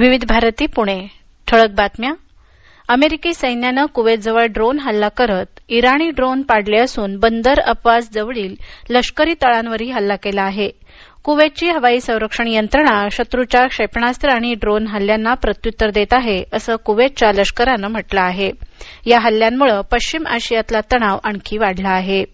विविध भारती पुणे. ठळक बातम्या. अमेरिकी सैन्यानं कुवेतजवळ ड्रोन हल्ला करत इराणी ड्रोन पाडले असून बंदर अब्बास जवळील लष्करी तळांवरही हल्ला केला आहे. कुवेतची हवाई संरक्षण यंत्रणा शत्रूच्या क्षेपणास्त्र आणि ड्रोन हल्ल्यांना प्रत्युत्तर देत आहे असं कुवेतच्या लष्करानं म्हटलं आहे. या हल्ल्यांमुळे पश्चिम आशियातला तणाव आणखी वाढला आहे.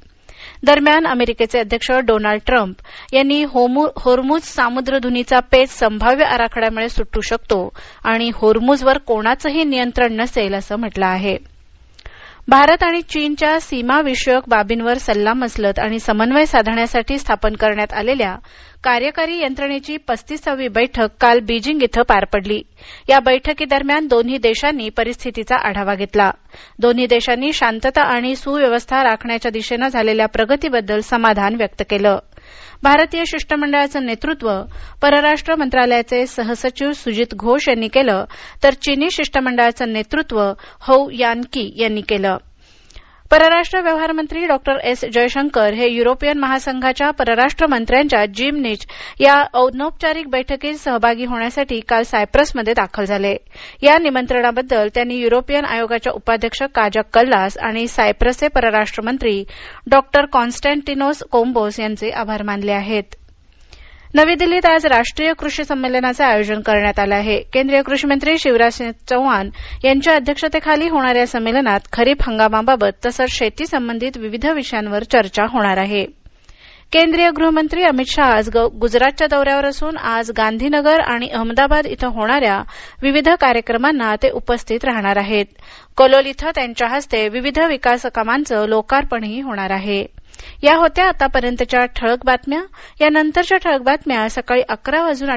दरम्यान अमेरिकेचे अध्यक्ष डोनाल्ड ट्रम्प यांनी होर्मुझ सामुद्रधुनीचा पेच संभाव्य आराखड्यामुळे सुटू शकतो आणि होर्मुझवर कोणाचंही नियंत्रण नसेल असं म्हटलं आहे. भारत आणि चीनच्या सीमाविषयक बाबींवर सल्लामसलत आणि समन्वय साधण्यासाठी स्थापन करण्यात आलेल्या कार्यकारी यंत्रणेची 35वी बैठक काल बीजिंग इथं पार पडली. या बैठकीदरम्यान दोन्ही देशांनी परिस्थितीचा आढावा घेतला. दोन्ही देशांनी शांतता आणि सुव्यवस्था राखण्याच्या दिशेनं झालेल्या प्रगतीबद्दल समाधान व्यक्त केलं. भारतीय शिष्टमंडळाचं नेतृत्व परराष्ट्र मंत्रालयाचे सहसचिव सुजित घोष यांनी केलं तर चीनी शिष्टमंडळाचं नेतृत्व हौ यानकी यांनी केलं. परराष्ट्र व्यवहार मंत्री डॉक्टर एस जयशंकर हे युरोपियन महासंघाच्या परराष्ट्र मंत्र्यांच्या जिमनिच या अनौपचारिक बैठकीत सहभागी होण्यासाठी काल सायप्रसमध्ये दाखल झाले. या निमंत्रणाबद्दल त्यांनी युरोपियन आयोगाच्या उपाध्यक्ष काजा कल्लास आणि सायप्रसचे परराष्ट्र मंत्री डॉक्टर कॉन्स्टँटिनोस कोम्बोस यांचे आभार मानले आहेत. नवी दिल्लीत आज राष्ट्रीय कृषी संमेलनाचं आयोजन करण्यात आलं आहे. केंद्रीय कृषी मंत्री शिवराजसिंह चौहान यांच्या अध्यक्षतेखाली होणाऱ्या संमेलनात खरीप हंगामाबाबत तसंच शेती संबंधित विविध विषयांवर चर्चा होणार आहे. केंद्रीय गृहमंत्री अमित शहा आज गुजरातच्या दौऱ्यावर असून आज गांधीनगर आणि अहमदाबाद इथं होणाऱ्या विविध कार्यक्रमांना ते उपस्थित राहणार आहेत. कलोल इथं त्यांच्या हस्ते विविध विकास कामांचं लोकार्पणही होणार आहे. या होत्या आतापर्यंतच्या ठळक बातम्या. यानंतरच्या ठळक बातम्या सकाळी 11:58 वाजून